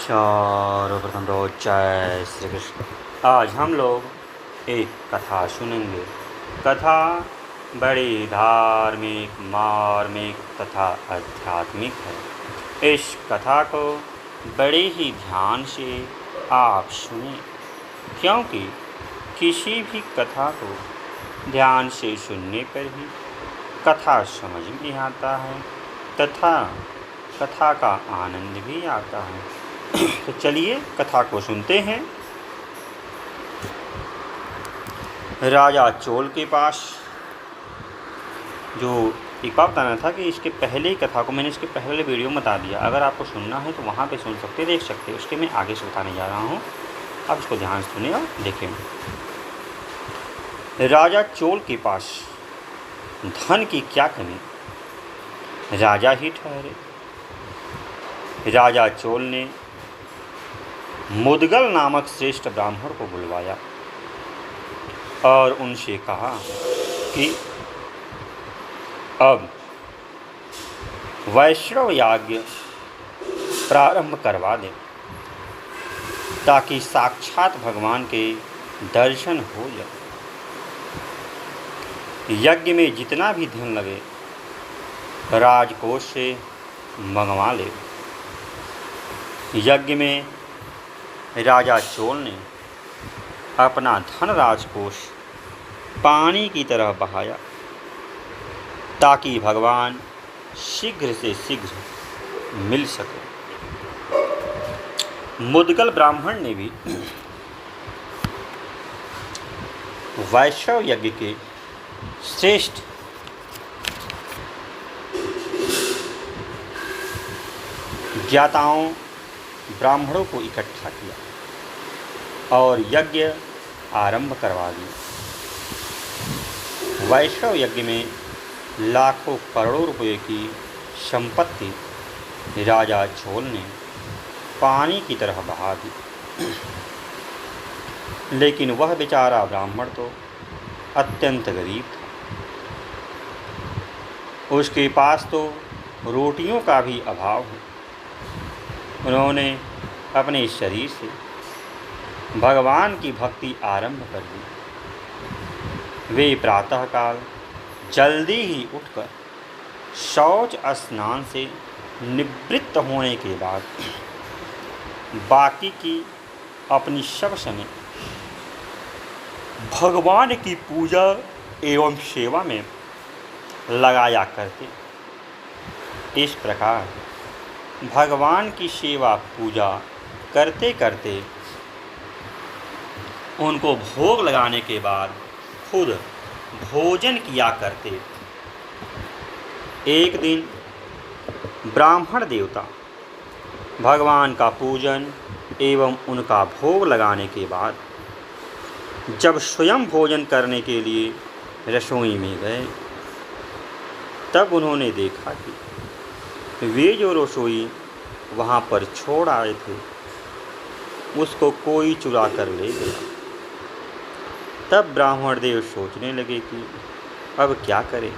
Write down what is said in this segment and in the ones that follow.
सर्वप्रथम तो जय श्री कृष्ण। आज हम लोग एक कथा सुनेंगे। कथा बड़ी धार्मिक, मार्मिक तथा आध्यात्मिक है। इस कथा को बड़े ही ध्यान से आप सुने, क्योंकि किसी भी कथा को ध्यान से सुनने पर ही कथा समझ में आता है तथा कथा का आनंद भी आता है। तो चलिए कथा को सुनते हैं। राजा चोल के पास जो एक बात बताना था कि इसके पहले ही कथा को मैंने इसके पहले वीडियो में बता दिया। अगर आपको सुनना है तो वहाँ पे सुन सकते, देख सकते। उसके मैं आगे से बताने जा रहा हूँ, आप इसको ध्यान से सुनिए और देखें। राजा चोल के पास धन की क्या कमी, राजा ही ठहरे। राजा चोल ने मुदगल नामक श्रेष्ठ ब्राह्मण को बुलवाया और उनसे कहा कि अब वैष्णव याग प्रारंभ करवा दें, ताकि साक्षात भगवान के दर्शन हो जाए। यज्ञ में जितना भी धन लगे राजकोष से मंगवा ले। यज्ञ में राजा चोल ने अपना धन राजकोष पानी की तरह बहाया, ताकि भगवान शीघ्र से शीघ्र मिल सके। मुदगल ब्राह्मण ने भी वैष्णव यज्ञ के श्रेष्ठ ज्ञाताओं ब्राह्मणों को इकट्ठा किया और यज्ञ आरंभ करवा दिया। वैष्णव यज्ञ में लाखों करोड़ों रुपए की संपत्ति राजा चोल ने पानी की तरह बहा दी। लेकिन वह बेचारा ब्राह्मण तो अत्यंत गरीब था। उसके पास तो रोटियों का भी अभाव है। उन्होंने अपने शरीर से भगवान की भक्ति आरंभ कर दी। वे प्रातःकाल जल्दी ही उठकर शौच स्नान से निवृत्त होने के बाद बाकी की अपनी सब समय भगवान की पूजा एवं सेवा में लगाया करते। इस प्रकार भगवान की सेवा पूजा करते करते उनको भोग लगाने के बाद खुद भोजन किया करते। एक दिन ब्राह्मण देवता भगवान का पूजन एवं उनका भोग लगाने के बाद जब स्वयं भोजन करने के लिए रसोई में गए, तब उन्होंने देखा कि वे जो रसोई वहाँ पर छोड़ आए थे उसको कोई चुरा कर ले गया। तब ब्राह्मण देव सोचने लगे कि अब क्या करें।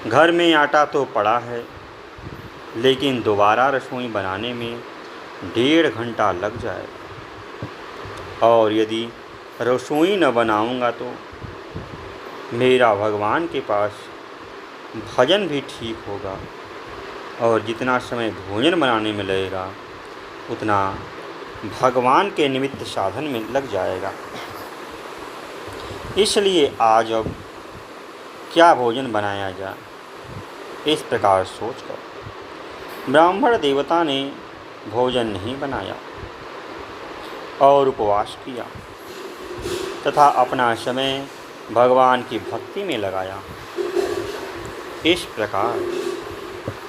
घर में आटा तो पड़ा है, लेकिन दोबारा रसोई बनाने में 1.5 घंटा लग जाएगा, और यदि रसोई न बनाऊंगा तो मेरा भगवान के पास भजन भी ठीक होगा, और जितना समय भोजन बनाने में लगेगा उतना भगवान के निमित्त साधन में लग जाएगा। इसलिए आज अब क्या भोजन बनाया जाए। इस प्रकार सोचकर ब्राह्मण देवता ने भोजन नहीं बनाया और उपवास किया तथा अपना समय भगवान की भक्ति में लगाया। इस प्रकार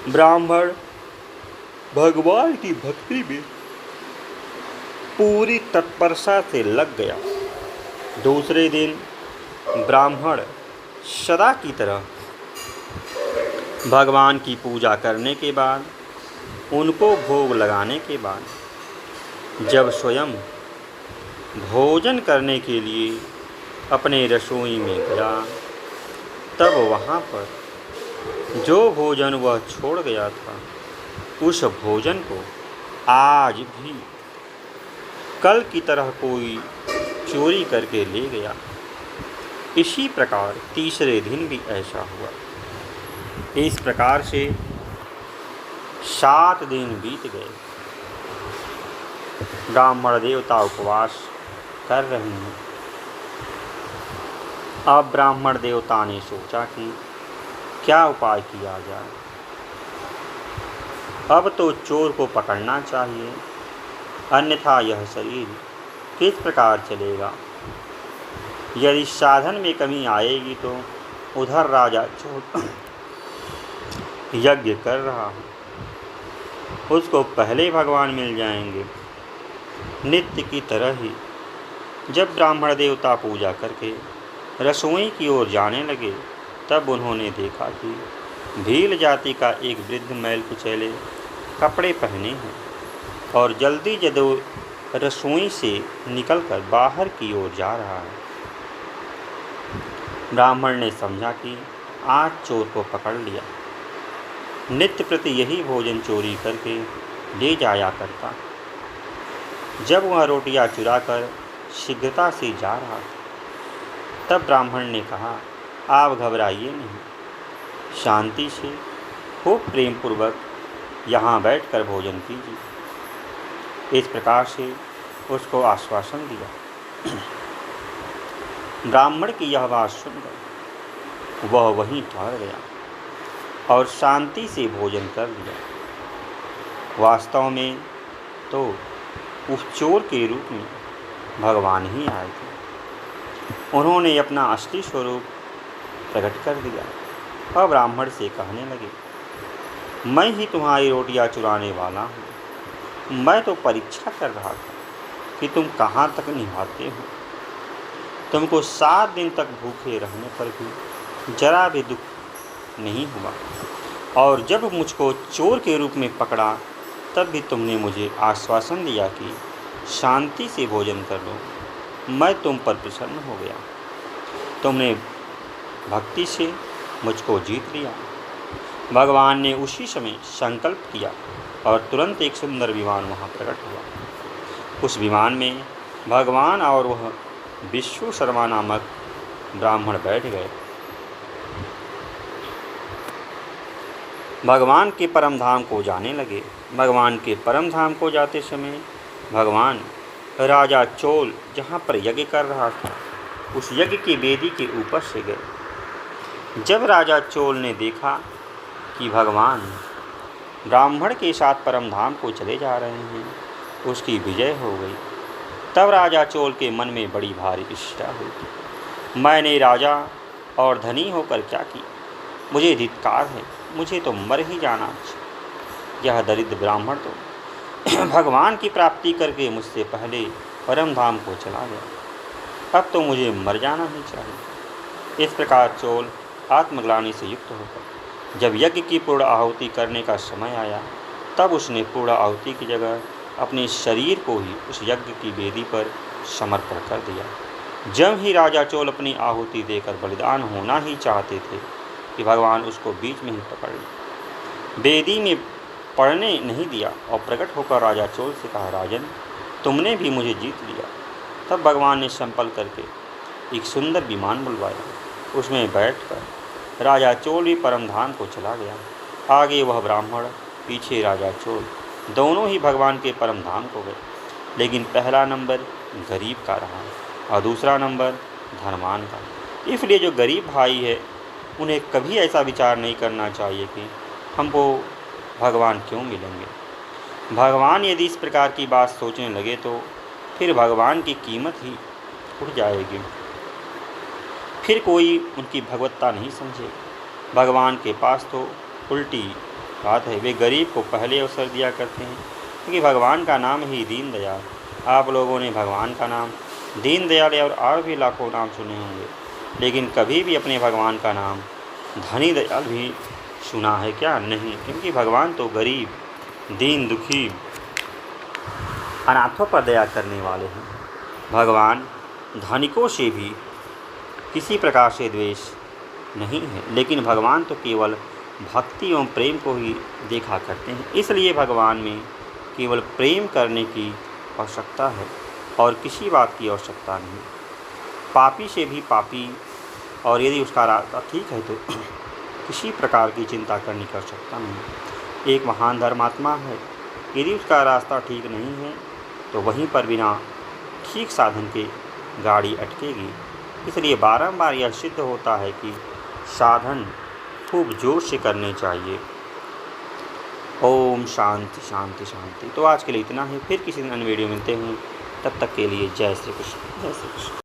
ब्राह्मण भगवान की भक्ति में पूरी तत्परता से लग गया। दूसरे दिन ब्राह्मण सदा की तरह भगवान की पूजा करने के बाद, उनको भोग लगाने के बाद जब स्वयं भोजन करने के लिए अपने रसोई में गया, तब वहाँ पर जो भोजन वह छोड़ गया था उस भोजन को आज भी कल की तरह कोई चोरी करके ले गया। इसी प्रकार तीसरे दिन भी ऐसा हुआ। इस प्रकार से 7 दिन बीत गए। ब्राह्मण देवता उपवास कर रहे हैं। अब ब्राह्मण देवता ने सोचा कि क्या उपाय किया जाए। अब तो चोर को पकड़ना चाहिए, अन्यथा यह शरीर किस प्रकार चलेगा। यदि साधन में कमी आएगी तो उधर राजा चोर यज्ञ कर रहा है, उसको पहले भगवान मिल जाएंगे। नित्य की तरह ही जब ब्राह्मण देवता पूजा करके रसोई की ओर जाने लगे, तब उन्होंने देखा कि भील जाति का एक वृद्ध मैल कुचैले कपड़े पहने हैं और जल्दी जल्दी रसोई से निकलकर बाहर की ओर जा रहा है। ब्राह्मण ने समझा कि आज चोर को पकड़ लिया। नित्य प्रति यही भोजन चोरी करके ले जाया करता। जब वह रोटियां चुराकर शीघ्रता से जा रहा था, तब ब्राह्मण ने कहा, आप घबराइए नहीं, शांति से खूब प्रेम पूर्वक यहाँ बैठकर भोजन कीजिए। इस प्रकार से उसको आश्वासन दिया। ब्राह्मण की यह बात सुनकर वह वहीं ठहर गया और शांति से भोजन कर लिया। वास्तव में तो उस चोर के रूप में भगवान ही आए थे। उन्होंने अपना असली स्वरूप प्रकट कर दिया और ब्राह्मण से कहने लगे, मैं ही तुम्हारी रोटियां चुराने वाला हूँ। मैं तो परीक्षा कर रहा था कि तुम कहाँ तक निभाते हो। तुमको 7 दिन तक भूखे रहने पर भी जरा भी दुख नहीं हुआ, और जब मुझको चोर के रूप में पकड़ा, तब भी तुमने मुझे आश्वासन दिया कि शांति से भोजन कर लो। मैं तुम पर प्रसन्न हो गया। तुमने भक्ति से मुझको जीत लिया। भगवान ने उसी समय संकल्प किया और तुरंत एक सुंदर विमान वहाँ प्रकट हुआ। उस विमान में भगवान और वह विश्व शर्मा नामक ब्राह्मण बैठ गए। भगवान के परम धाम को जाने लगे। भगवान के परम धाम को जाते समय भगवान राजा चोल जहाँ पर यज्ञ कर रहा था, उस यज्ञ की वेदी के ऊपर से गए। जब राजा चोल ने देखा कि भगवान ब्राह्मण के साथ परम धाम को चले जा रहे हैं, उसकी विजय हो गई। तब राजा चोल के मन में बड़ी भारी इच्छा हुई। मैंने राजा और धनी होकर क्या किया? मुझे धिक्कार है, मुझे तो मर ही जाना चाहिए। यह दरिद्र ब्राह्मण तो भगवान की प्राप्ति करके मुझसे पहले परम धाम को चला गया। अब तो मुझे मर जाना ही चाहिए। इस प्रकार चोल आत्मग्लानि से युक्त होकर जब यज्ञ की पूर्ण आहुति करने का समय आया, तब उसने पूर्ण आहुति की जगह अपने शरीर को ही उस यज्ञ की वेदी पर समर्पण कर दिया। जब ही राजा चोल अपनी आहुति देकर बलिदान होना ही चाहते थे कि भगवान उसको बीच में ही पकड़ लिया। वेदी में पड़ने नहीं दिया और प्रकट होकर राजा चोल से कहा, राजन, तुमने भी मुझे जीत लिया। तब भगवान ने संकल्प करके एक सुंदर विमान बुलवाया। उसमें बैठकर राजा चोल भी परम धाम को चला गया। आगे वह ब्राह्मण, पीछे राजा चोल, दोनों ही भगवान के परम धाम को गए। लेकिन पहला नंबर गरीब का रहा और दूसरा नंबर धनवान का। इसलिए जो गरीब भाई है, उन्हें कभी ऐसा विचार नहीं करना चाहिए कि हमको भगवान क्यों मिलेंगे। भगवान यदि इस प्रकार की बात सोचने लगे तो फिर भगवान की कीमत ही उठ जाएगी। फिर कोई उनकी भगवत्ता नहीं समझेगा। भगवान के पास तो उल्टी बात है, वे गरीब को पहले अवसर दिया करते हैं, क्योंकि भगवान का नाम ही दीनदयाल। आप लोगों ने भगवान का नाम दीनदयाल और भी लाखों नाम सुने होंगे, लेकिन कभी भी अपने भगवान का नाम धनी दयाल भी सुना है क्या? नहीं, क्योंकि भगवान तो गरीब, दीन, दुखी, अनाथों पर दया करने वाले हैं। भगवान धनिकों से भी किसी प्रकार से द्वेष नहीं है, लेकिन भगवान तो केवल भक्ति एवं प्रेम को ही देखा करते हैं। इसलिए भगवान में केवल प्रेम करने की आवश्यकता है और किसी बात की आवश्यकता नहीं। पापी से भी पापी, और यदि उसका रास्ता ठीक है तो किसी प्रकार की चिंता करने की आवश्यकता नहीं। एक महान धर्मात्मा है, यदि उसका रास्ता ठीक नहीं है तो वहीं पर बिना ठीक साधन के गाड़ी अटकेगी। इसलिए बारंबार यह सिद्ध होता है कि साधन खूब जोर से करने चाहिए। ओम शांति शांति शांति। तो आज के लिए इतना ही, फिर किसी दिन अन्य वीडियो मिलते हैं। तब तक के लिए जय श्री कृष्ण, जय श्री कृष्ण।